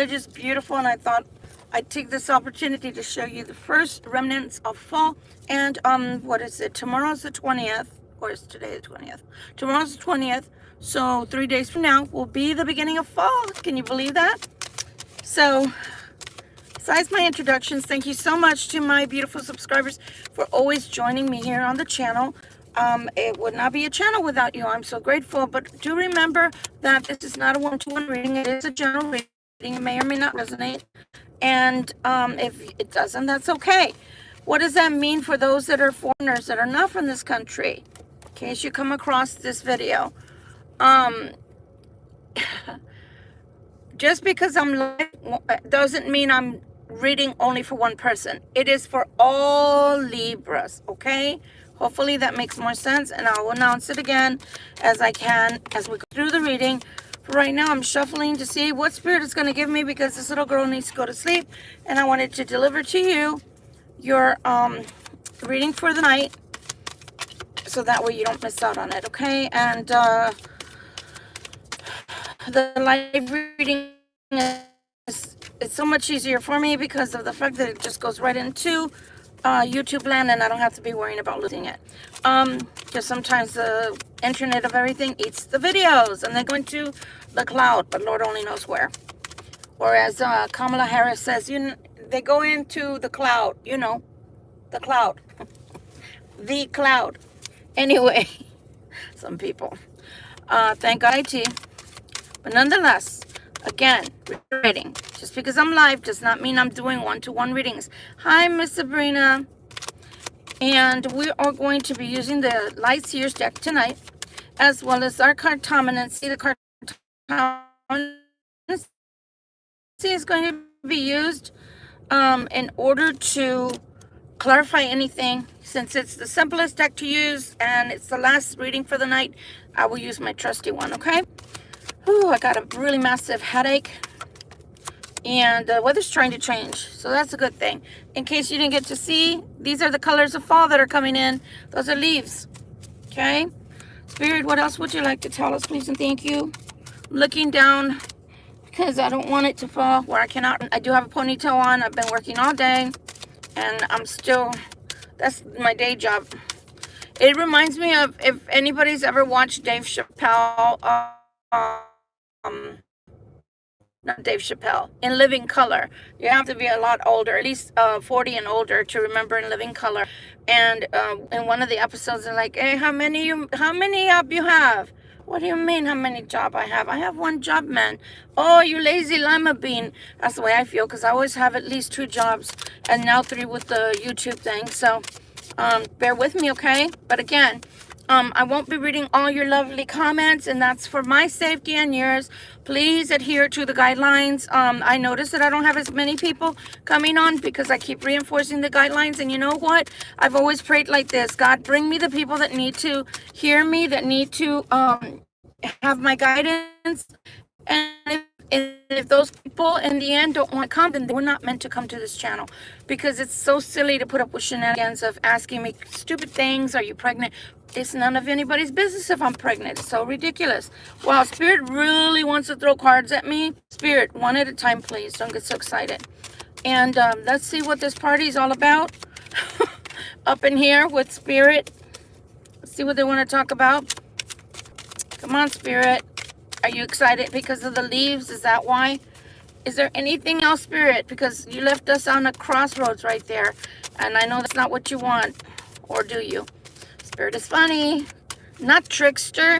just beautiful, and I thought I'd take this opportunity to show you the first remnants of fall. And what is it? Tomorrow's the 20th, or is today the 20th? Tomorrow's the 20th, so 3 days from now will be the beginning of fall. Can you believe that? So, besides my introductions, thank you so much to my beautiful subscribers for always joining me here on the channel. It would not be a channel without you. I'm so grateful. But do remember that this is not a one-to-one reading. It is a general reading. It may or may not resonate. And if it doesn't, that's okay. What does that mean for those that are foreigners that are not from this country? In case you come across this video. Just because I'm live doesn't mean I'm reading only for one person. It is for all Libras, okay? Hopefully that makes more sense, and I'll announce it again as I can as we go through the reading. For right now, I'm shuffling to see what spirit is going to give me, because this little girl needs to go to sleep, and I wanted to deliver to you your reading for the night, so that way you don't miss out on it, okay? And the live reading is so much easier for me because of the fact that it just goes right into YouTube land, and I don't have to be worrying about losing it. Because sometimes the internet of everything eats the videos and they go into the cloud, but Lord only knows where. Or as Kamala Harris says, they go into the cloud, the cloud. The cloud. Anyway, some people. Thank God IT. But nonetheless, again, reading. Just because I'm live does not mean I'm doing one-to-one readings. Hi, Miss Sabrina. And we are going to be using the Light Seers deck tonight, as well as our cartomancy. The cartomancy is going to be used in order to clarify anything. Since it's the simplest deck to use and it's the last reading for the night, I will use my trusty one, okay? Ooh, I got a really massive headache, and the weather's trying to change, so that's a good thing. In case you didn't get to see, these are the colors of fall that are coming in. Those are leaves, okay? Spirit, what else would you like to tell us, please and thank you? I'm looking down because I don't want it to fall where I cannot. I do have a ponytail on. I've been working all day, and I'm still, that's my day job. It reminds me of, if anybody's ever watched Dave Chappelle, not Dave Chappelle, In Living Color. You have to be a lot older, at least 40 and older, to remember In Living Color. And in one of the episodes, they're like, hey, how many job you have? What do you mean, how many job I have? I have one job, man. Oh, you lazy lima bean. That's the way I feel, because I always have at least 2 jobs, and now 3 with the YouTube thing. So bear with me, okay? But again, I won't be reading all your lovely comments, and that's for my safety and yours. Please adhere to the guidelines. I noticed that I don't have as many people coming on because I keep reinforcing the guidelines. And you know what? I've always prayed like this. God, bring me the people that need to hear me, that need to have my guidance. And if those people in the end don't want to come, then they were not meant to come to this channel, because it's so silly to put up with shenanigans of asking me stupid things. Are you pregnant? It's none of anybody's business if I'm pregnant. It's so ridiculous. Wow, Spirit really wants to throw cards at me. Spirit, one at a time, please. Don't get so excited. And let's see what this party is all about. Up in here with Spirit. Let's see what they want to talk about. Come on, Spirit. Are you excited because of the leaves? Is that why? Is there anything else, Spirit? Because you left us on a crossroads right there. And I know that's not what you want. Or do you? Spirit is funny. Not trickster.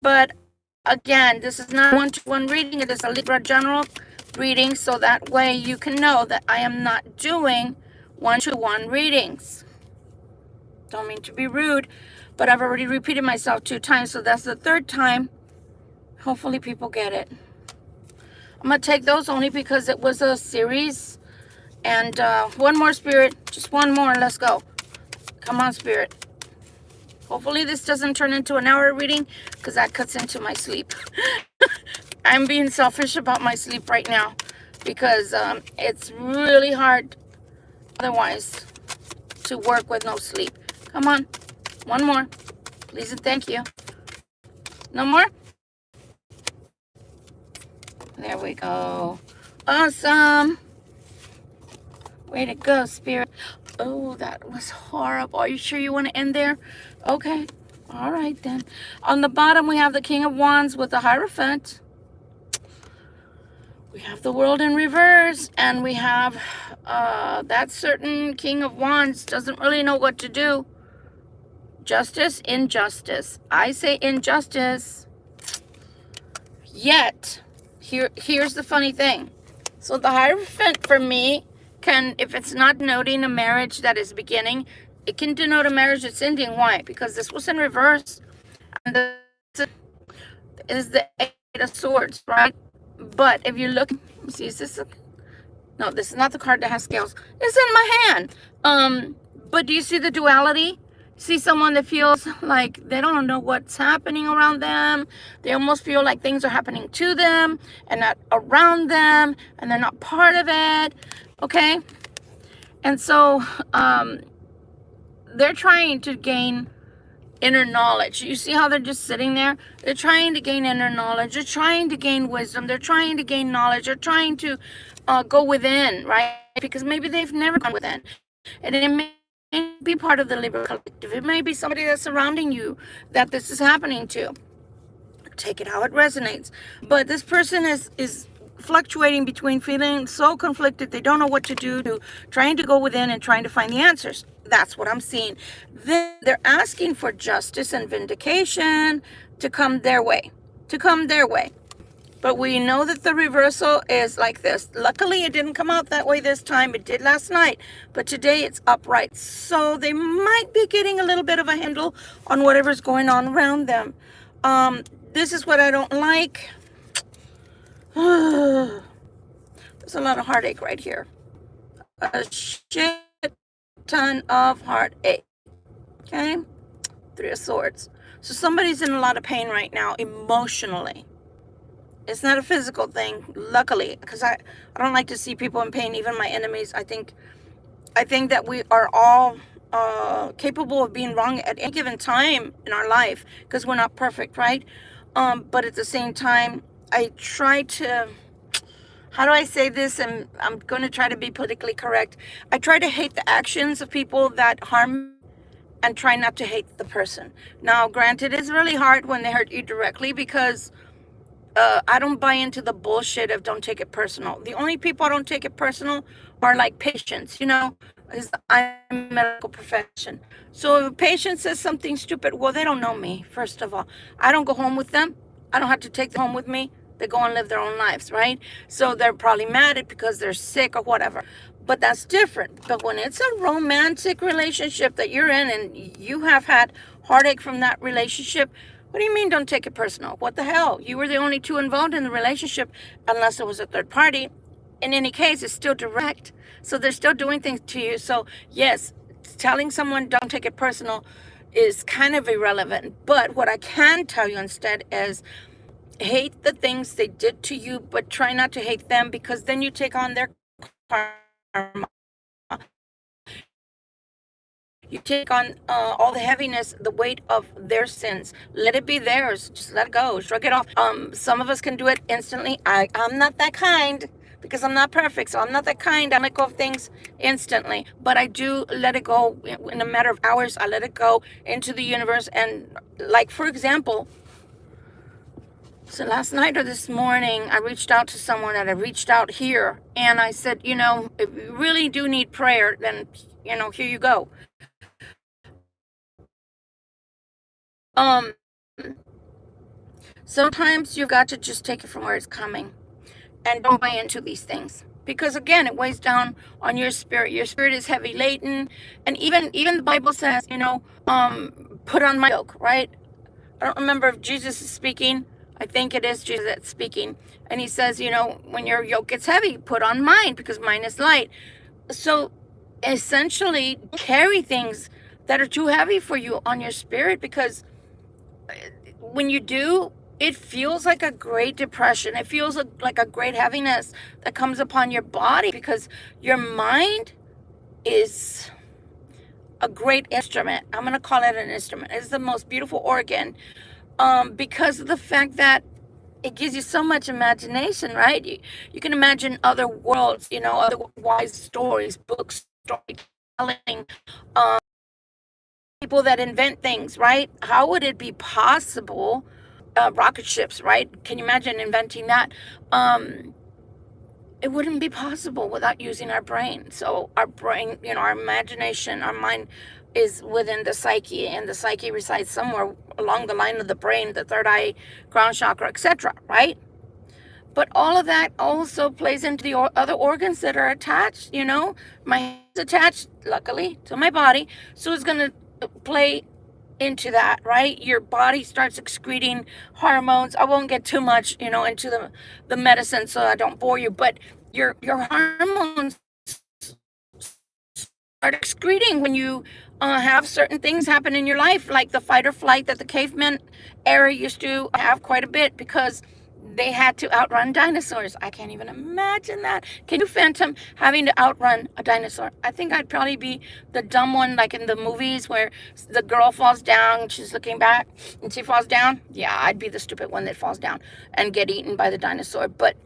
But again, this is not one-to-one reading. It is a Libra general reading. So that way you can know that I am not doing one-to-one readings. Don't mean to be rude, but I've already repeated myself 2 times, so that's the 3rd time. Hopefully people get it. I'm going to take those only because it was a series. And one more, Spirit. Just one more. Let's go. Come on, Spirit. Hopefully this doesn't turn into an hour reading, because that cuts into my sleep. I'm being selfish about my sleep right now, because it's really hard otherwise to work with no sleep. Come on. One more. Please and thank you. No more? There we go. Awesome. Way to go, Spirit. Oh, that was horrible. Are you sure you want to end there? Okay. All right, then. On the bottom, we have the King of Wands with the Hierophant. We have the World in reverse, and we have that certain King of Wands doesn't really know what to do. Justice, injustice. I say injustice. Yet, here's the funny thing. So the Hierophant for me can, if it's not denoting a marriage that is beginning, it can denote a marriage that's ending. Why? Because this was in reverse. And this is the Eight of Swords, right? But if you look, see, is this no, this is not the card that has scales. It's in my hand. But do you see the duality? See someone that feels like they don't know what's happening around them. They almost feel like things are happening to them and not around them, and they're not part of it. Okay? And so they're trying to gain inner knowledge. You see how they're just sitting there? They're trying to gain inner knowledge. They're trying to gain wisdom. They're trying to gain knowledge. They're trying to go within, right? Because maybe they've never gone within. And it may be part of the Libra collective. It may be somebody that's surrounding you that this is happening to. Take it how it resonates. But this person is fluctuating between feeling so conflicted they don't know what to do, to trying to go within and trying to find the answers. That's what I'm seeing. Then they're asking for justice and vindication to come their way. But we know that the reversal is like this. Luckily, it didn't come out that way this time. It did last night. But today, it's upright. So they might be getting a little bit of a handle on whatever's going on around them. This is what I don't like. There's a lot of heartache right here. A shit ton of heartache. Okay? Three of Swords. So somebody's in a lot of pain right now, emotionally. It's not a physical thing, luckily, because I don't like to see people in pain, even my enemies. I think that we are all capable of being wrong at any given time in our life, because we're not perfect, right? But at the same time, I try to, how do I say this? And I'm going to try to be politically correct. I try to hate the actions of people that harm and try not to hate the person. Now, granted, it's really hard when they hurt you directly, because I don't buy into the bullshit of don't take it personal. The only people I don't take it personal are like patients, because I'm a medical profession. So if a patient says something stupid, well, they don't know me, first of all. I don't go home with them. I don't have to take them home with me. They go and live their own lives, right? So they're probably mad at because they're sick or whatever. But that's different. But when it's a romantic relationship that you're in and you have had heartache from that relationship, what do you mean don't take it personal? What the hell? You were the only two involved in the relationship, unless there was a third party. In any case, it's still direct. So they're still doing things to you. So yes, telling someone don't take it personal is kind of irrelevant. But what I can tell you instead is hate the things they did to you, but try not to hate them, because then you take on their karma. You take on all the heaviness, the weight of their sins. Let it be theirs. Just let it go. Shrug it off. Some of us can do it instantly. I'm not that kind, because I'm not perfect. So I'm not that kind. I let go of things instantly. But I do let it go in a matter of hours. I let it go into the universe. And like, for example, so last night or this morning, I reached out to someone that I reached out here. And I said, if you really do need prayer, then, here you go. Sometimes you've got to just take it from where it's coming and don't buy into these things, because again, it weighs down on your spirit. Your spirit is heavy laden, and even the Bible says, put on my yoke, right? I don't remember if Jesus is speaking. I think it is Jesus that's speaking, and he says, when your yoke gets heavy, put on mine, because mine is light. So essentially, carry things that are too heavy for you on your spirit, because when you do, it feels like a great depression. It feels like a great heaviness that comes upon your body, because your mind is a great instrument. I'm going to call it an instrument. It's the most beautiful organ, because of the fact that it gives you so much imagination, right? You can imagine other worlds, you know, otherwise stories, books, storytelling, um, people that invent things, right? How would it be possible? Rocket ships, right? Can you imagine inventing that? It wouldn't be possible without using our brain. So our brain, you know, our imagination, our mind is within the psyche, and the psyche resides somewhere along the line of the brain, the third eye, crown chakra, etc., right? But all of that also plays into the other organs that are attached, you know. My head's attached, luckily, to my body, so it's going to play into that, right? Your body starts excreting hormones. I won't get too much, you know, into the medicine so I don't bore you, but your hormones start excreting when you have certain things happen in your life, like the fight or flight that the caveman era used to have quite a bit, because they had to outrun dinosaurs. I can't even imagine that. Can you phantom having to outrun a dinosaur? I think I'd probably be the dumb one, like in the movies where the girl falls down, she's looking back, and she falls down. Yeah, I'd be the stupid one that falls down and get eaten by the dinosaur. But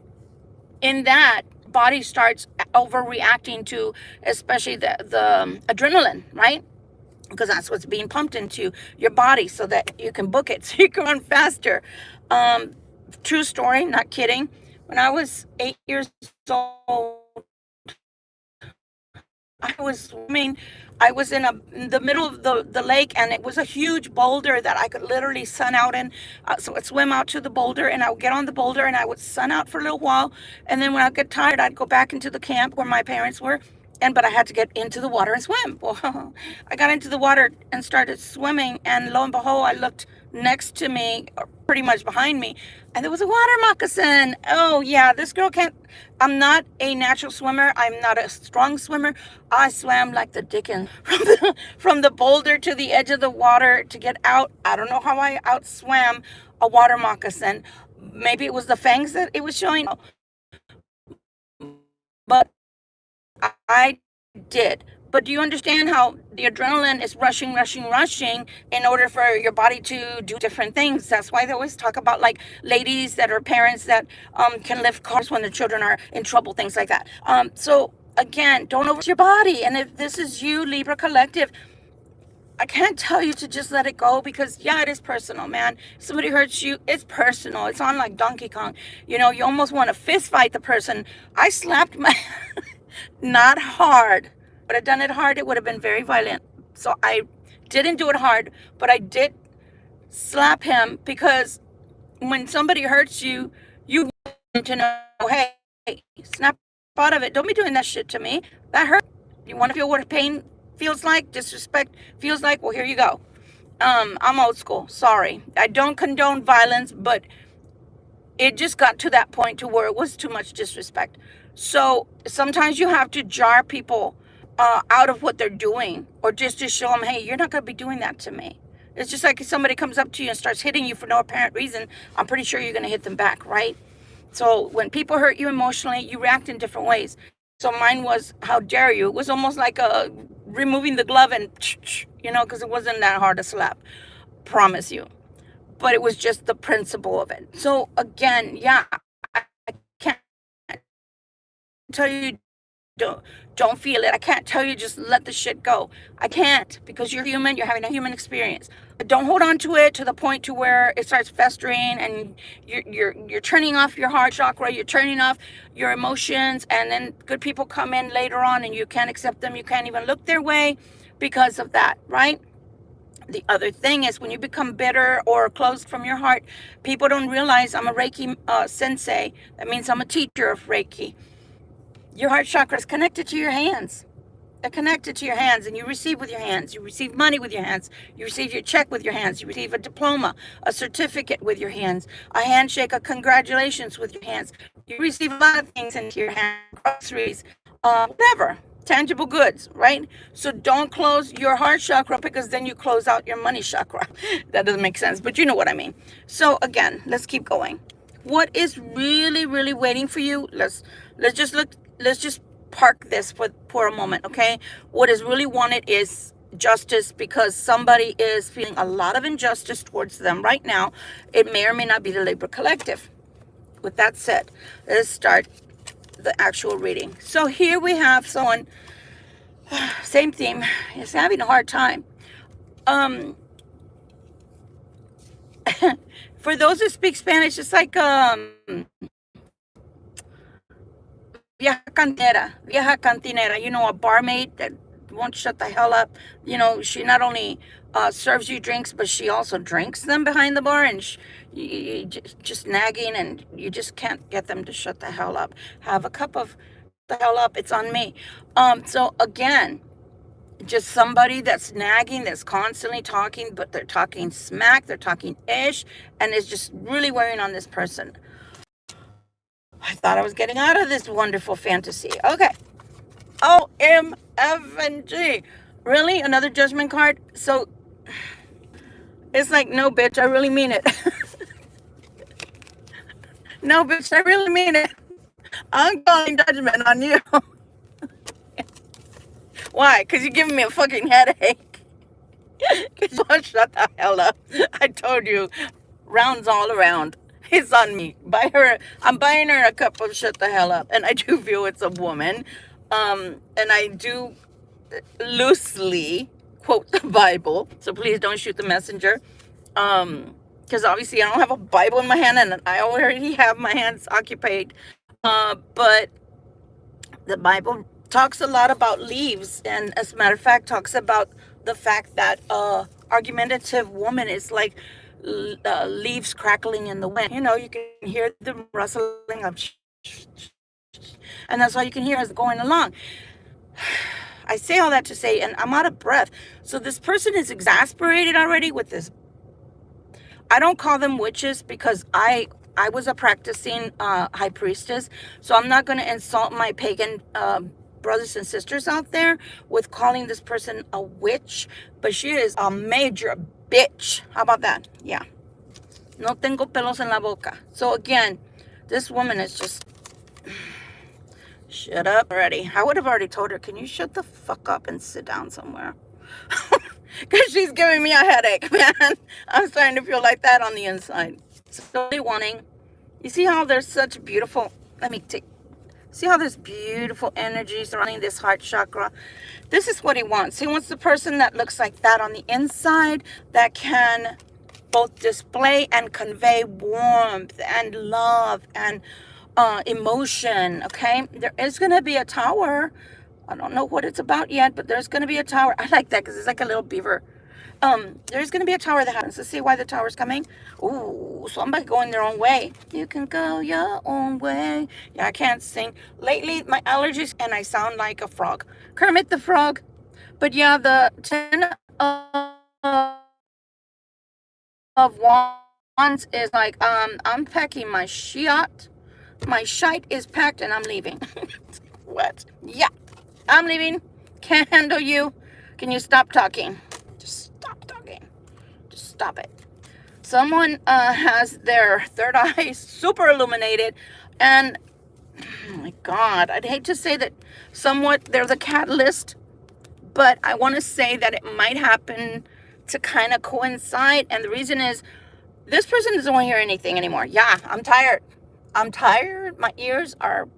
in that, body starts overreacting to, especially the adrenaline, right? Because that's what's being pumped into your body so that you can book it, so you can run faster. True story, not kidding. When I was 8 years old, I was swimming. I was in the middle of the lake, and it was a huge boulder that I could literally sun out in. So I'd swim out to the boulder, and I would get on the boulder, and I would sun out for a little while. And then when I get tired, I'd go back into the camp where my parents were. But I had to get into the water and swim. Well, I got into the water and started swimming, and lo and behold, I looked next to me, or pretty much behind me, and there was a water moccasin. Oh yeah, this girl can't. I'm not a natural swimmer. I'm not a strong swimmer. I swam like the dickens from the boulder to the edge of the water to get out. I don't know how I outswam a water moccasin. Maybe it was the fangs that it was showing, but I did. But do you understand how the adrenaline is rushing in order for your body to do different things? That's why they always talk about, like, ladies that are parents that can lift cars when their children are in trouble, things like that. So again, don't over your body. And if this is you, Libra Collective, I can't tell you to just let it go, because yeah, it is personal, man. Somebody hurts you, it's personal. It's on like Donkey Kong. You know, you almost want to fist fight the person. I slapped my not hard. Would have done it hard, it would have been very violent. So I didn't do it hard, but I did slap him, because when somebody hurts you, you want to know, hey, snap out of it. Don't be doing that shit to me. That hurt. You want to feel what pain feels like, disrespect feels like? Well, here you go. I'm old school. Sorry. I don't condone violence, but it just got to that point to where it was too much disrespect. So sometimes you have to jar people out of what they're doing, or just to show them, hey, you're not going to be doing that to me. It's just like if somebody comes up to you and starts hitting you for no apparent reason, I'm pretty sure you're going to hit them back, right? So when people hurt you emotionally, you react in different ways. So mine was, how dare you? It was almost like removing the glove and, you know, because it wasn't that hard to slap. Promise you. But it was just the principle of it. So again, yeah, I can't tell you don't feel it. I can't tell you just let the shit go. I can't, because you're human. You're having a human experience. But don't hold on to it to the point to where it starts festering, and you're turning off your heart chakra. You're turning off your emotions, and then good people come in later on, and you can't accept them. You can't even look their way because of that, right? The other thing is, when you become bitter or closed from your heart, people don't realize I'm a Reiki sensei. That means I'm a teacher of Reiki. Your heart chakra is connected to your hands. They're connected to your hands, and you receive with your hands. You receive money with your hands. You receive your check with your hands. You receive a diploma, a certificate with your hands, a handshake, a congratulations with your hands. You receive a lot of things into your hands, groceries, whatever, tangible goods, right? So don't close your heart chakra, because then you close out your money chakra. That doesn't make sense, but you know what I mean. So again, let's keep going. What is really, really waiting for you? Let's just park this for a moment, okay? What is really wanted is justice, because somebody is feeling a lot of injustice towards them right now. It may or may not be the Libra Collective. with that said, let's start the actual reading. So here we have someone, same theme, is having a hard time. For those who speak Spanish, it's like vieja cantinera, you know, a barmaid that won't shut the hell up. You know, she not only serves you drinks, but she also drinks them behind the bar, and you just nagging, and you just can't get them to shut the hell up. Have a cup of the hell up, it's on me. So again, just somebody that's nagging, that's constantly talking, but they're talking smack, they're talking ish, and it's just really wearing on this person. I thought I was getting out of this wonderful fantasy. Okay. OMFNG. Really? Another judgment card? So, it's like, no, bitch, I really mean it. No, bitch, I really mean it. I'm calling judgment on you. Why? Because you're giving me a fucking headache. Because you won't shut the hell up. I told you. Rounds all around. It's on me. I'm buying her a cup of shut the hell up. And I do feel it's a woman. And I do loosely quote the Bible. So please don't shoot the messenger. Because obviously I don't have a Bible in my hand, and I already have my hands occupied. But the Bible talks a lot about leaves, and as a matter of fact, talks about the fact that argumentative woman is like leaves crackling in the wind. You know, you can hear the rustling of, and that's all you can hear as going along. I say all that to say, and I'm out of breath. So this person is exasperated already with this. I don't call them witches because I was a practicing high priestess, so I'm not going to insult my pagan brothers and sisters out there with calling this person a witch, but she is a major bitch. How about that? Yeah. No tengo pelos en la boca. So again, this woman is just... Shut up already. I would have already told her, can you shut the fuck up and sit down somewhere? Because she's giving me a headache, man. I'm starting to feel like that on the inside. So wanting... You see how there's such beautiful... See how there's beautiful energy surrounding this heart chakra? This is what he wants. He wants the person that looks like that on the inside, that can both display and convey warmth and love and emotion, okay? There is going to be a tower. I don't know what it's about yet, but there's going to be a tower. I like that because it's like a little beaver. There's going to be a tower that happens. Let's see why the tower's coming. Ooh, somebody going their own way. You can go your own way. Yeah, I can't sing. Lately, my allergies, and I sound like a frog. Kermit the Frog. But yeah, the 10 of Wands is like, I'm packing my shit. My shite is packed and I'm leaving. What? Yeah, I'm leaving. Can't handle you. Can you stop talking? Just stop talking. Just stop it. Someone has their third eye super illuminated, and oh my God, I'd hate to say that somewhat they're the catalyst, but I want to say that it might happen to kind of coincide. And the reason is this person doesn't want to hear anything anymore. Yeah, I'm tired. I'm tired. My ears are...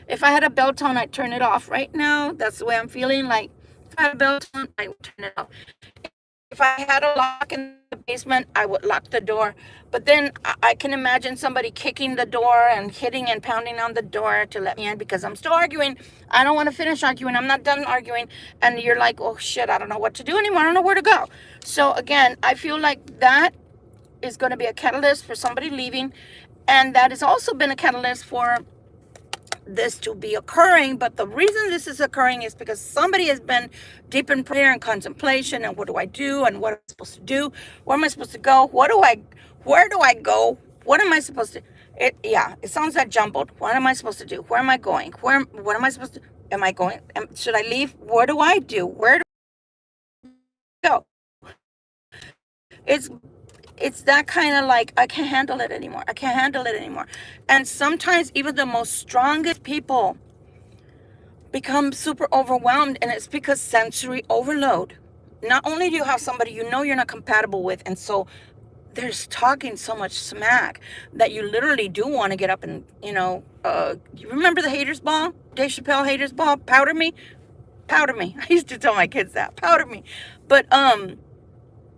If I had a bell tone, I'd turn it off right now. That's the way I'm feeling. Like, if I had a bell tone, I would turn it off. If I had a lock in the basement, I would lock the door. But then I can imagine somebody kicking the door and hitting and pounding on the door to let me in because I'm still arguing. I don't want to finish arguing. I'm not done arguing. And you're like, oh, shit, I don't know what to do anymore. I don't know where to go. So, again, I feel like that is going to be a catalyst for somebody leaving. And that has also been a catalyst for this to be occurring. But the reason this is occurring is because somebody has been deep in prayer and contemplation, and what do I do, and what am I supposed to do, where am I supposed to go, where do I go, what am I supposed to... It sounds that jumbled. What am I supposed to do? Where am I going? What am I supposed to... Am I going? Should I leave? What do I do? Where do I go? It's that kind of like, I can't handle it anymore. I can't handle it anymore. And sometimes even the most strongest people become super overwhelmed, and it's because sensory overload. Not only do you have somebody you know you're not compatible with, and so they're talking so much smack that you literally do want to get up and, you remember the haters ball? Dave Chappelle haters ball? Powder me? Powder me. I used to tell my kids that. Powder me. But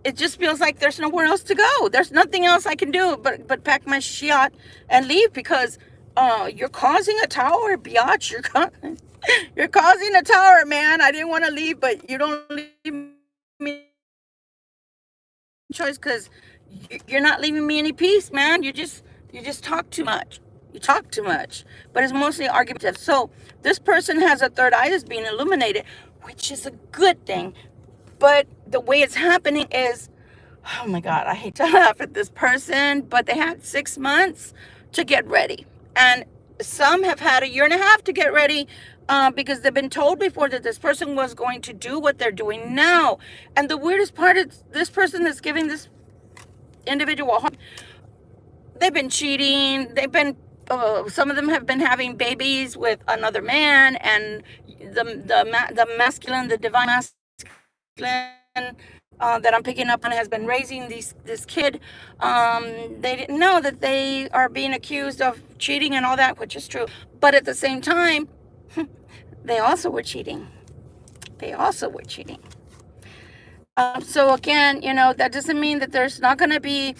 it just feels like there's nowhere else to go. There's nothing else I can do but pack my shit and leave, because you're causing a tower, biatch. You're causing a tower, man. I didn't want to leave, but you don't leave me choice, because you're not leaving me any peace, man. You just talk too much. You talk too much. But it's mostly argumentative. So this person has a third eye that's being illuminated, which is a good thing. But the way it's happening is, oh my God, I hate to laugh at this person, but they had 6 months to get ready. And some have had a year and a half to get ready, because they've been told before that this person was going to do what they're doing now. And the weirdest part is, this person that's giving this individual, they've been cheating. They've been, some of them have been having babies with another man, and the masculine, the divine masculine, that I'm picking up on has been raising this kid. They didn't know that they are being accused of cheating and all that, which is true. But at the same time, they also were cheating. They also were cheating. So again, that doesn't mean that there's not going to be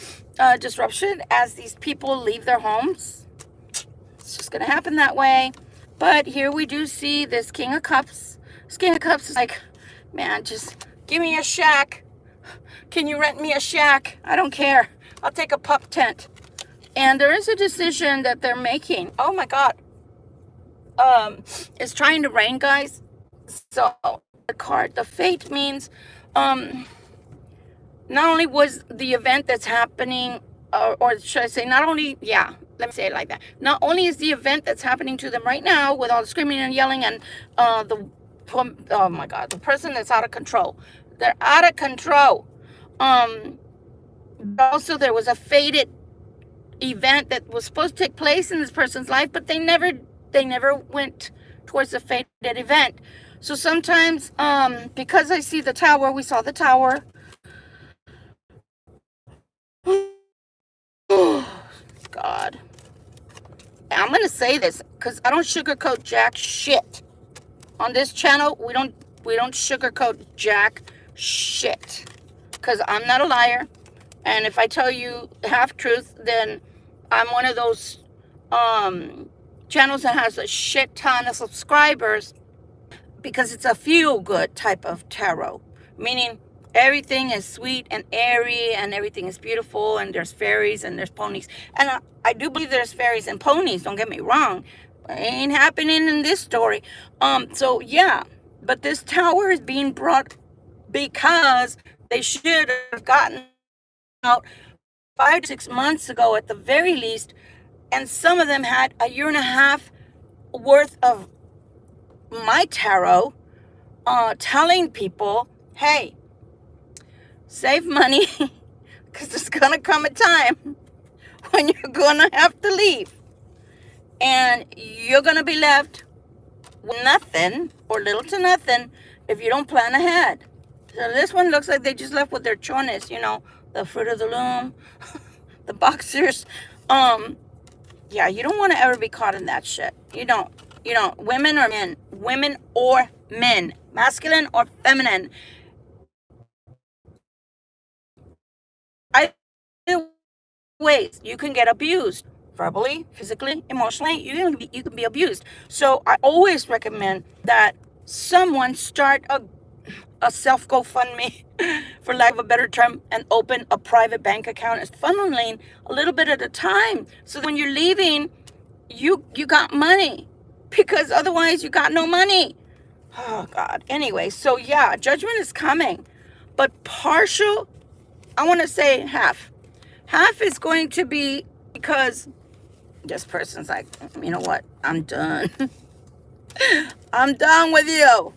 disruption as these people leave their homes. It's just going to happen that way. But here we do see this King of Cups. This King of Cups is like, man, just give me a shack. Can you rent me a shack? I don't care. I'll take a pup tent. And there is a decision that they're making. Oh my God. It's trying to rain, guys. So the card, the fate means, not only was the event that's happening, or should I say, not only, yeah, let me say it like that. Not only is the event that's happening to them right now with all the screaming and yelling and oh my God, the person that's out of control. They're out of control. Also, there was a fated event that was supposed to take place in this person's life, but they never went towards the fated event. So sometimes, because I see the tower, we saw the tower. Oh, God. I'm going to say this because I don't sugarcoat jack shit. On this channel, we don't sugarcoat jack shit. Because I'm not a liar. And if I tell you half truth, then I'm one of those channels that has a shit ton of subscribers, because it's a feel-good type of tarot, meaning everything is sweet and airy and everything is beautiful, and there's fairies and there's ponies. And I do believe there's fairies and ponies, don't get me wrong. It ain't happening in this story. So yeah, but this tower is being brought because they should have gotten out 5 to 6 months ago at the very least, and some of them had a year and a half worth of my tarot telling people, hey, save money, because there's gonna come a time when you're gonna have to leave, and you're gonna be left with nothing or little to nothing if you don't plan ahead. So this one looks like they just left with their chones, the fruit of the loom, the boxers. Yeah, you don't want to ever be caught in that shit. You don't. Women or men, masculine or feminine. Either ways, you can get abused, verbally, physically, emotionally. You can be abused. So I always recommend that someone start a self GoFundMe, for lack of a better term, and open a private bank account and funneling a little bit at a time, so that when you're leaving, you got money, because otherwise you got no money. Oh God. Anyway, so yeah, judgment is coming, but partial, I want to say half is going to be because this person's like, you know what, I'm done. I'm done with you.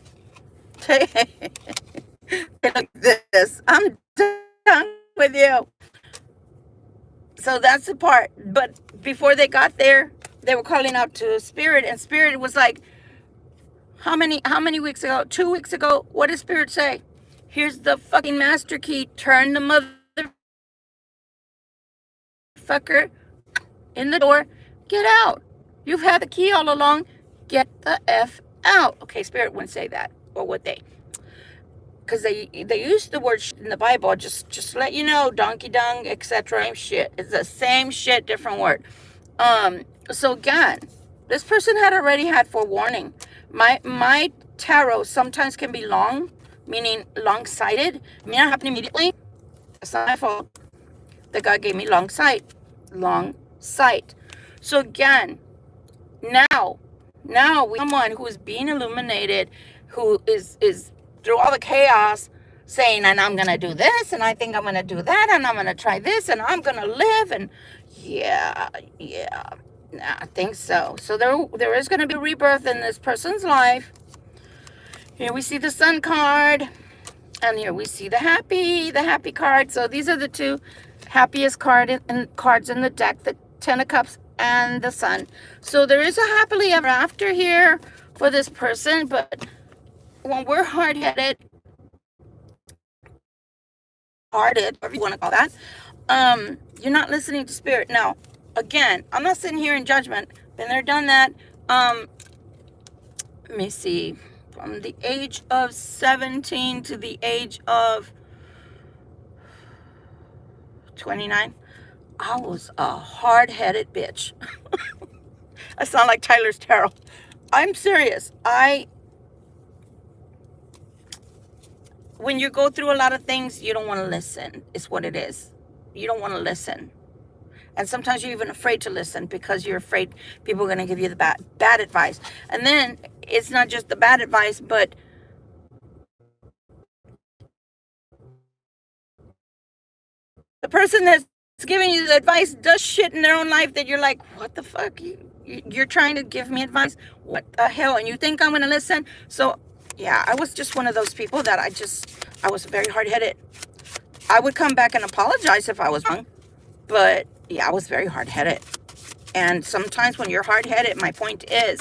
Like this, I'm done with you. So that's the part. But before they got there, they were calling out to Spirit, and Spirit was like, how many weeks ago? 2 weeks ago, what did Spirit say? Here's the fucking master key. Turn the mother motherfucker in the door. Get out. You've had the key all along. Get the F out. Okay, Spirit wouldn't say that. Or would they? Because they use the word shit in the Bible. Just to let you know, donkey dung, etc. Same shit. It's the same shit, different word. So again, this person had already had forewarning. My tarot sometimes can be long, meaning long-sighted. It may not happen immediately. It's not my fault that God gave me long sight. Long sight. So again, now we have someone who is being illuminated, who is through all the chaos saying, and I'm gonna do this, and I think I'm gonna do that, and I'm gonna try this, and I'm gonna live, and yeah, I think so. So there is gonna be a rebirth in this person's life. Here we see the Sun card, and here we see the happy card. So these are the two happiest cards in the deck, the Ten of Cups and the Sun. So there is a happily ever after here for this person, but when we're hard-headed, whatever you want to call that, you're not listening to Spirit. Now, again, I'm not sitting here in judgment. Been there, done that. Let me see. From the age of 17 to the age of 29, I was a hard-headed bitch. I sound like Tyler's Tarot. I'm serious. When you go through a lot of things, you don't want to listen. It's what it is. You don't want to listen. And sometimes you're even afraid to listen because you're afraid people are going to give you the bad advice. And then it's not just the bad advice, but the person that's giving you the advice does shit in their own life that you're like, what the fuck? You're trying to give me advice? What the hell? And you think I'm going to listen? So, yeah, I was just one of those people that I was very hard-headed. I would come back and apologize if I was wrong. But, yeah, I was very hard-headed. And sometimes when you're hard-headed, my point is,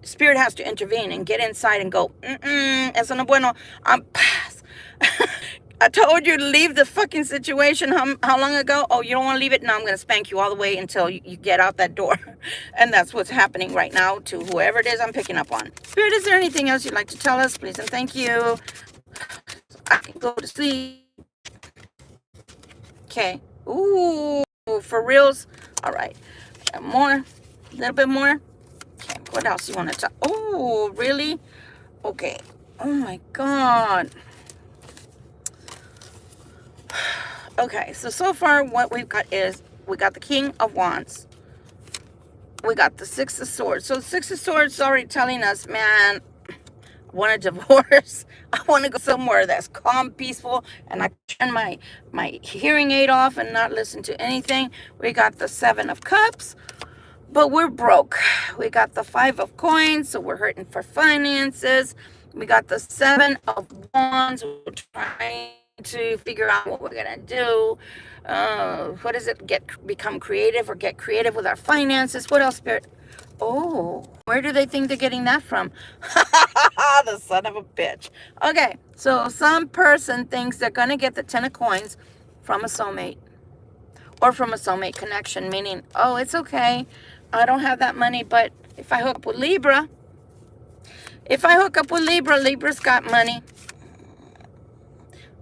Spirit has to intervene and get inside and go, eso no bueno, I'm pass. I told you to leave the fucking situation how long ago? Oh, you don't want to leave it? No, I'm going to spank you all the way until you get out that door. And that's what's happening right now to whoever it is I'm picking up on. Spirit, is there anything else you'd like to tell us? Please and thank you. I can go to sleep. Okay. Ooh, for reals? All right. More? A little bit more? Okay, what else you want to talk? Oh, really? Okay. Oh, my God. Okay, so far what we've got is, we got the King of Wands. We got the Six of Swords. So the Six of Swords is already telling us, man, I want a divorce. I want to go somewhere that's calm, peaceful, and I turn my hearing aid off and not listen to anything. We got the Seven of Cups, but we're broke. We got the Five of Coins, so we're hurting for finances. We got the Seven of Wands. We're trying to figure out what we're gonna do. What is it? Become creative or get creative with our finances. What else, Spirit? Oh, where do they think they're getting that from? The son of a bitch. Okay, so some person thinks they're gonna get the Ten of Coins from a soulmate or from a soulmate connection, meaning, oh, it's okay, I don't have that money, but if I hook up with Libra, Libra's got money.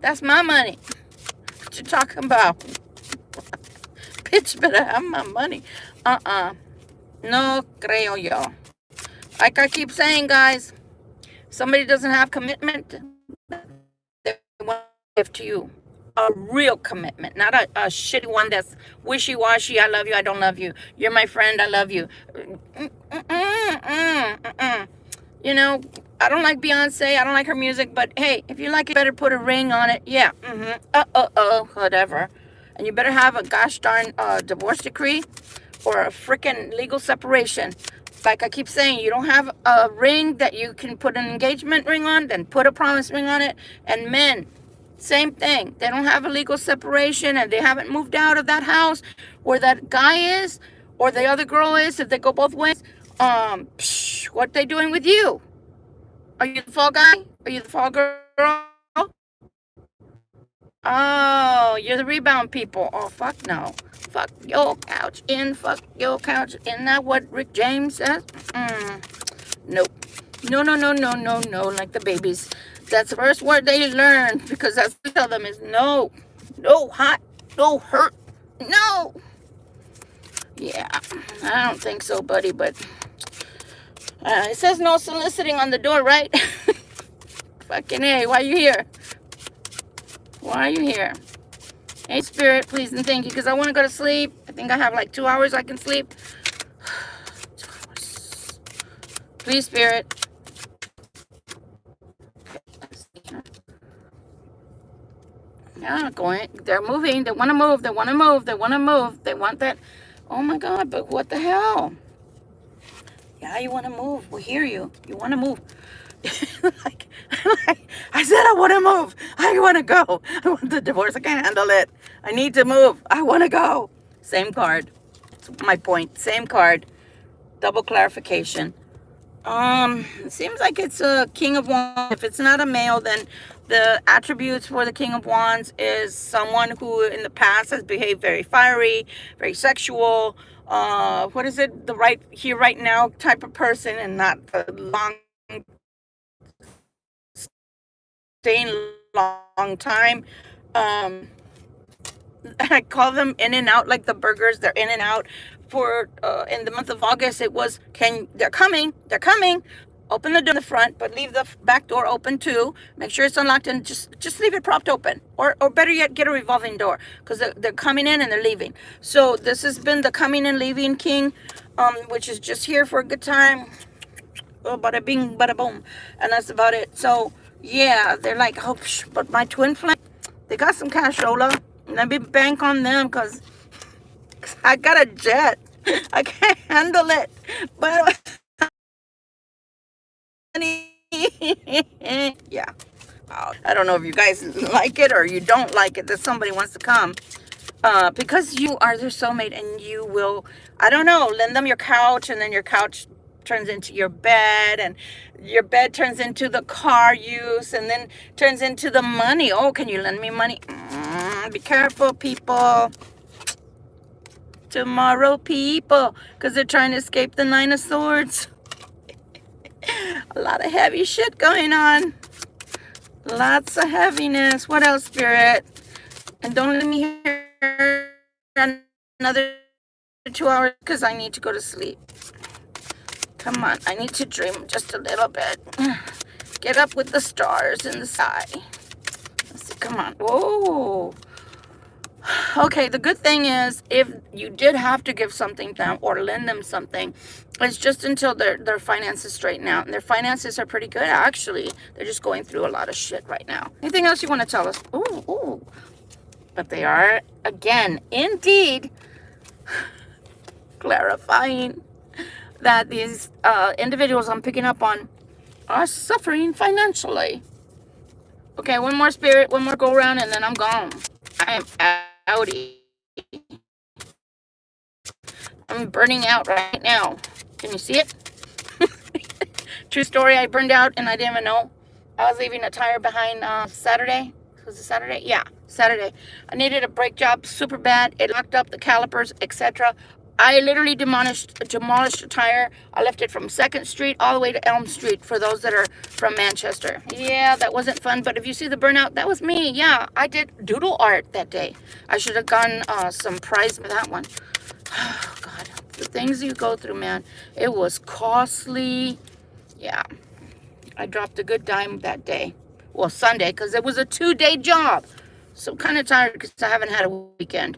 That's my money. What you talking about? Bitch better have my money. No creo yo. Like I keep saying, guys, somebody doesn't have commitment, they want to give to you a real commitment, not a shitty one that's wishy-washy. I love you, I don't love you. You're my friend, I love you. You know, I don't like Beyonce, I don't like her music, but hey, if you like it, better put a ring on it. Yeah, whatever. And you better have a gosh darn divorce decree or a freaking legal separation. Like I keep saying, you don't have a ring that you can put an engagement ring on, then put a promise ring on it. And men, same thing. They don't have a legal separation and they haven't moved out of that house where that guy is or the other girl is, if they go both ways. What they doing with you? Are you the fall guy? Are you the fall girl? Oh, you're the rebound people. Oh, fuck no. fuck your couch in, fuck your couch. Isn't that what Rick James says? Nope. No, no, no, no, no, no, like the babies. That's the first word they learn, because that's what I tell them is no. No hot, no hurt, no. Yeah, I don't think so, buddy, but it says no soliciting on the door, right? Fucking A, why are you here? Why are you here? Hey, Spirit, please and thank you, because I want to go to sleep. I think I have like 2 hours I can sleep. 2 hours. Please, Spirit. Yeah, going. They're moving. They want to move. They want to move. They want to move. They want that. Oh my God, but what the hell? Yeah, you want to move. We hear you. You want to move. like, I said I want to move. I want to go. I want the divorce. I can't handle it. I need to move. I want to go. Same card. That's my point. Same card. Double clarification. It seems like it's a King of Wands. If it's not a male, then the attributes for the King of Wands is someone who in the past has behaved very fiery, very sexual. What is it? The right here, right now type of person, and not the long, staying long time. I call them in and out, like the burgers. They're in and out. For in the month of August, it was they're coming. Open the door in the front, but leave the back door open too. Make sure it's unlocked, and just leave it propped open, or better yet, get a revolving door, because they're coming in and they're leaving. So this has been the coming and leaving king, which is just here for a good time. Oh, bada bing, bada boom, and that's about it. So yeah, they're like, oh, but my twin flame, they got some cashola. Let me bank on them, because I got a jet. I can't handle it. But yeah. I don't know if you guys like it or you don't like it that somebody wants to come. Because you are their soulmate, and you will, I don't know, lend them your couch, and then your couch turns into your bed, and your bed turns into the car use, and then turns into the money. Oh, can you lend me money? Be careful, people. Tomorrow, people, because they're trying to escape the Nine of Swords. A lot of heavy shit going on. Lots of heaviness. What else, Spirit? And don't let me hear another 2 hours, because I need to go to sleep. Come on, I need to dream just a little bit. Get up with the stars in the sky. Let's see, come on. Whoa. Okay, the good thing is, if you did have to give something to them or lend them something, it's just until their finances straighten out. And their finances are pretty good, actually. They're just going through a lot of shit right now. Anything else you want to tell us? Ooh. But they are, again, indeed, clarifying that these individuals I'm picking up on are suffering financially. Okay, one more, Spirit, one more go around, and then I'm gone. I am outie. I'm burning out right now. Can you see it? True story, I burned out and I didn't even know. I was leaving a tire behind Saturday. Was it Saturday? Yeah, Saturday. I needed a brake job super bad. It locked up the calipers, etc. I literally demolished a tire. I left it from 2nd Street all the way to Elm Street, for those that are from Manchester. Yeah, that wasn't fun, but if you see the burnout, that was me. Yeah, I did doodle art that day. I should have gotten some prize for that one. Oh, God, the things you go through, man. It was costly. Yeah, I dropped a good dime that day. Well, Sunday, because it was a 2-day job. So kind of tired because I haven't had a weekend.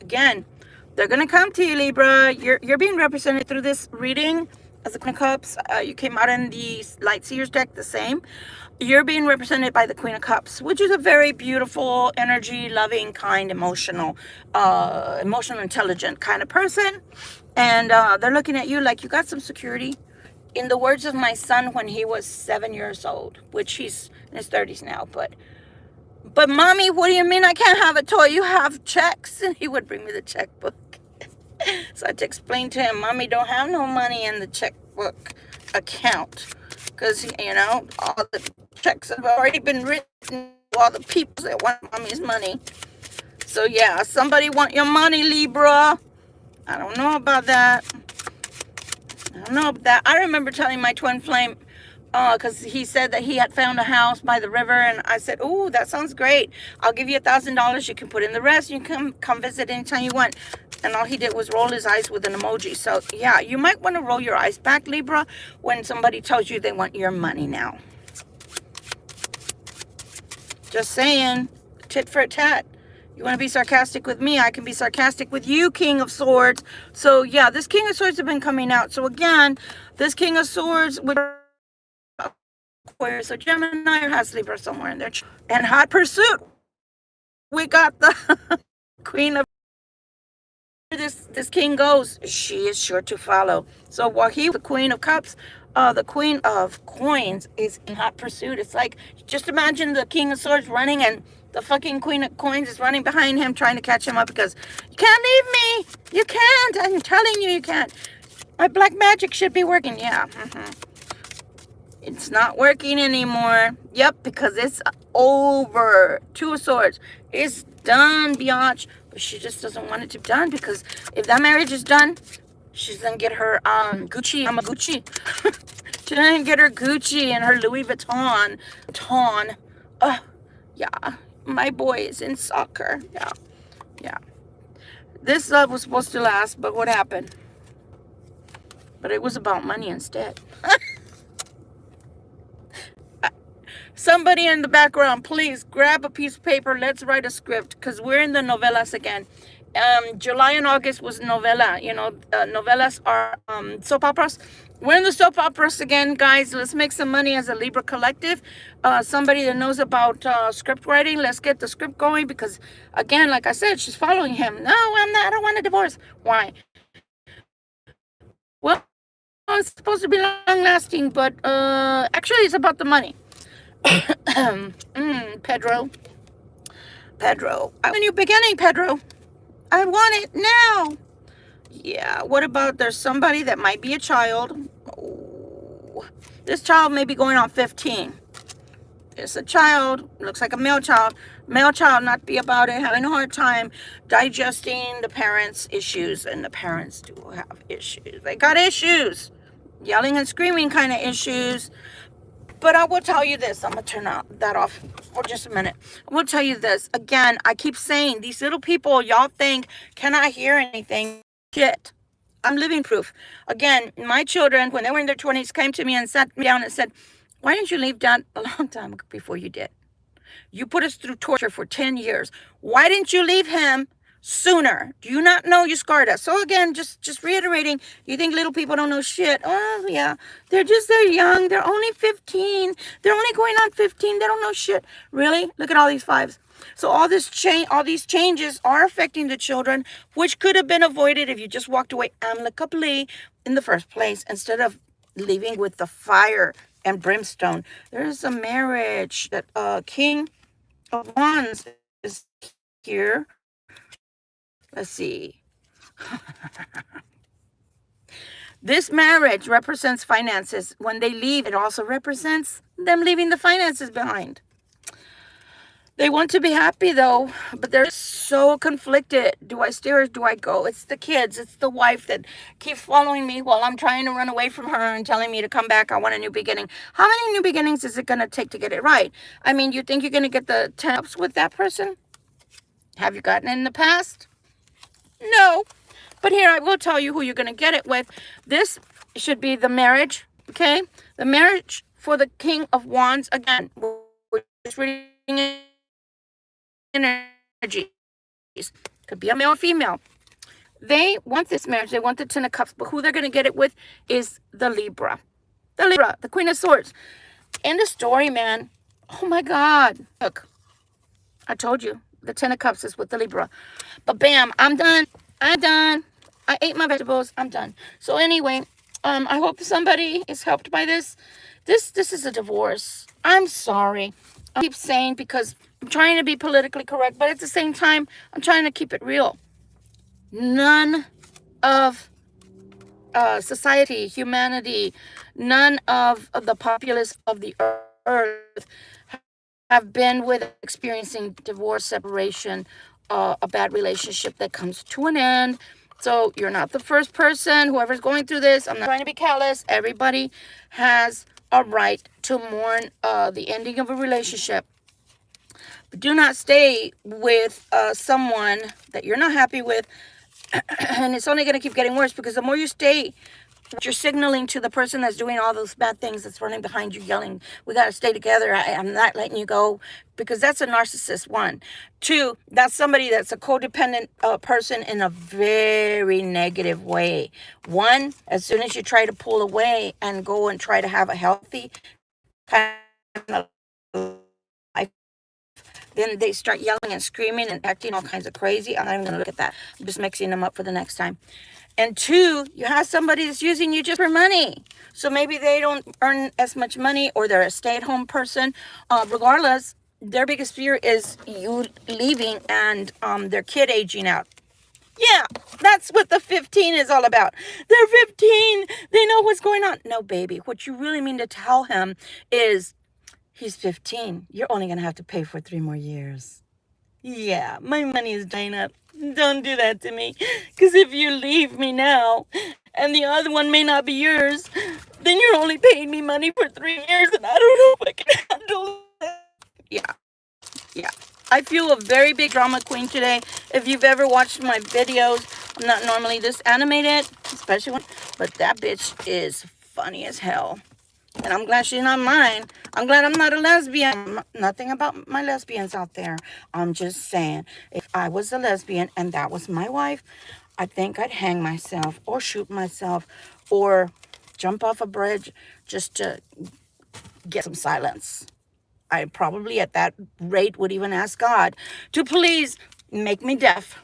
Again, they're gonna come to you, Libra. You're being represented through this reading as the Queen of Cups. You came out in the Light Seers deck, the same. You're being represented by the Queen of Cups, which is a very beautiful, energy, loving, kind, emotional, intelligent kind of person. And they're looking at you like you got some security. In the words of my son when he was 7 years old, which he's in his 30s now, but mommy, what do you mean I can't have a toy? You have checks. And he would bring me the checkbook. So I had to explain to him, mommy don't have no money in the checkbook account. Because, you know, all the checks have already been written all the people that want mommy's money. So yeah, somebody want your money, Libra. I don't know about that. I remember telling my twin flame, because he said that he had found a house by the river, and I said, "Oh, that sounds great. I'll give you $1,000. You can put in the rest. You can come visit anytime you want." And all he did was roll his eyes with an emoji. So yeah, you might want to roll your eyes back, Libra, when somebody tells you they want your money now. Just saying, tit for tat. You want to be sarcastic with me, I can be sarcastic with you, King of Swords. So yeah, this King of Swords have been coming out. So again, this King of Swords with Aquarius or Gemini has Libra somewhere in there. And Hot Pursuit, we got the Queen of this king goes, she is sure to follow. So while the Queen of Cups, the Queen of Coins is in hot pursuit. It's like, just imagine the King of Swords running and the fucking Queen of Coins is running behind him trying to catch him up because you can't leave me. You can't. I'm telling you, you can't. My black magic should be working. Yeah. It's not working anymore. Yep, because it's over. Two of Swords. It's done, biatch. But she just doesn't want it to be done, because if that marriage is done, she's gonna get her Gucci. I'm a Gucci. She's gonna get her Gucci and her Louis Vuitton. Yeah. My boy is in soccer. Yeah. This love was supposed to last, but what happened? But it was about money instead. Somebody in the background, please grab a piece of paper. Let's write a script, because we're in the novellas again. July and August was novella. You know, novellas are soap operas. We're in the soap operas again, guys. Let's make some money as a Libra collective. Somebody that knows about script writing, let's get the script going, because, again, like I said, she's following him. No, I'm not. I don't want a divorce. Why? Well, it's supposed to be long-lasting, but actually it's about the money. Pedro. I want a new beginning, Pedro. I want it now. Yeah, what about there's somebody that might be a child. Oh, this child may be going on 15. It's a child, looks like a male child. Male child, not be about it, having a hard time digesting the parents' issues. And the parents do have issues. They got issues. Yelling and screaming kind of issues. But I will tell you this. I'm going to turn that off for just a minute. I will tell you this. Again, I keep saying, these little people, y'all think, can I hear anything? Shit. I'm living proof. Again, my children, when they were in their 20s, came to me and sat me down and said, why didn't you leave Dad a long time before you did? You put us through torture for 10 years. Why didn't you leave him sooner? Do you not know you scarred us? So again, just reiterating, you think little people don't know shit. Oh yeah, they're young. They're only 15. They're only going on 15. They don't know shit. Really? Look at all these fives. So all these changes are affecting the children, which could have been avoided if you just walked away amicably in the first place, instead of leaving with the fire and brimstone. There's a marriage that King of Wands is here. Let's see. This marriage represents finances. When they leave, it also represents them leaving the finances behind. They want to be happy, though, but they're so conflicted. Do I stay or do I go? It's the kids. It's the wife that keeps following me while I'm trying to run away from her and telling me to come back. I want a new beginning. How many new beginnings is it going to take to get it right? I mean, you think you're going to get the 10 ups with that person? Have you gotten it in the past? No. But here, I will tell you who you're going to get it with. This should be the marriage, okay? The marriage for the King of Wands. Again, we're just reading energies. Could be a male or female. They want this marriage. They want the 10 of Cups. But who they're going to get it with is the Libra. The Libra, the Queen of Swords. In the story, man. Oh, my God. Look, I told you. The 10 of Cups is with the Libra. But bam, I'm done. I ate my vegetables. I'm done. So anyway, I hope somebody is helped by this. This is a divorce. I'm sorry. I keep saying, because I'm trying to be politically correct, but at the same time, I'm trying to keep it real. None of society, humanity, none of the populace of the earth have been with experiencing divorce, separation, a bad relationship that comes to an end. So you're not the first person, whoever's going through this. I'm not trying to be callous. Everybody has a right to mourn the ending of a relationship. But do not stay with someone that you're not happy with. And it's only going to keep getting worse, because the more you stay, you're signaling to the person that's doing all those bad things, that's running behind you yelling, we got to stay together, I'm not letting you go, because that's a narcissist. 1. 2, that's somebody that's a codependent person in a very negative way. 1, as soon as you try to pull away and go and try to have a healthy kind of life, then they start yelling and screaming and acting all kinds of crazy. I'm not even going to look at that. I'm just mixing them up for the next time. And 2, you have somebody that's using you just for money. So maybe they don't earn as much money, or they're a stay-at-home person. Regardless, their biggest fear is you leaving and their kid aging out. Yeah, that's what the 15 is all about. They're 15. They know what's going on. No, baby. What you really mean to tell him is, he's 15. You're only going to have to pay for 3 more years. Yeah, my money is dying up. Don't do that to me. Because if you leave me now, and the other one may not be yours, then you're only paying me money for 3 years, and I don't know if I can handle it. Yeah. I feel a very big drama queen today. If you've ever watched my videos, I'm not normally this animated, especially when, but that bitch is funny as hell. And I'm glad she's not mine. I'm glad I'm not a lesbian. Nothing about my lesbians out there. I'm just saying, if I was a lesbian and that was my wife, I think I'd hang myself or shoot myself or jump off a bridge just to get some silence. I probably at that rate would even ask God to please make me deaf,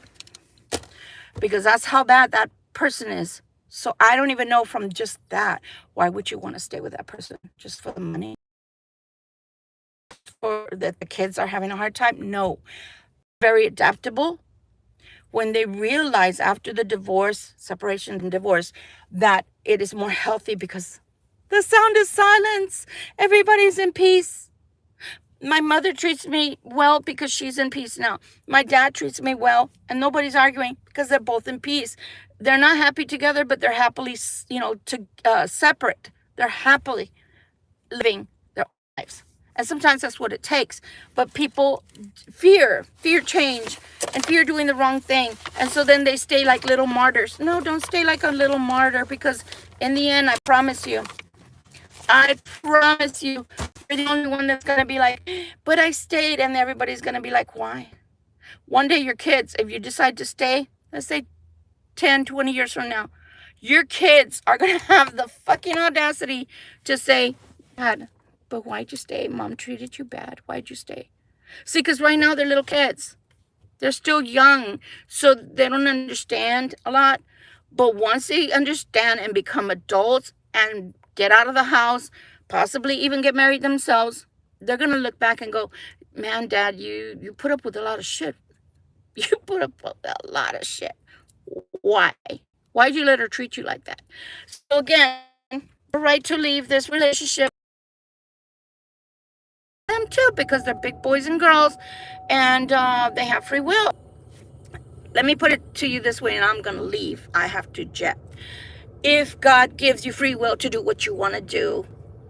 because that's how bad that person is. So I don't even know from just that, why would you want to stay with that person? Just for the money? Or that the kids are having a hard time? No. Very adaptable. When they realize after the divorce, separation and divorce, that it is more healthy because the sound is silence. Everybody's in peace. My mother treats me well because she's in peace now. My dad treats me well, and nobody's arguing because they're both in peace. They're not happy together, but they're happily, separate. They're happily living their lives. And sometimes that's what it takes. But people fear change and fear doing the wrong thing. And so then they stay like little martyrs. No, don't stay like a little martyr, because in the end, I promise you, you're the only one that's going to be like, but I stayed. And everybody's going to be like, why? One day your kids, if you decide to stay, let's say 10, 20 years from now, your kids are going to have the fucking audacity to say, Dad, but why'd you stay? Mom treated you bad. Why'd you stay? See, because right now they're little kids. They're still young, so they don't understand a lot. But once they understand and become adults and get out of the house, possibly even get married themselves, they're going to look back and go, man, Dad, you put up with a lot of shit. You put up with a lot of shit. Why? Why'd you let her treat you like that? So again, the right to leave this relationship. Them too, because they're big boys and girls, and they have free will. Let me put it to you this way, and I'm going to leave. I have to jet. If God gives you free will to do what you want to do,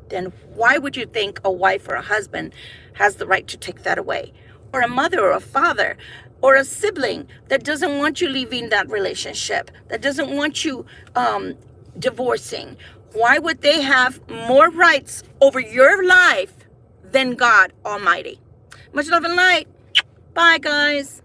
then why would you think a wife or a husband has the right to take that away? Or a mother or a father or a sibling that doesn't want you leaving that relationship, that doesn't want you divorcing. Why would they have more rights over your life than God Almighty? Much love and light. Bye, guys.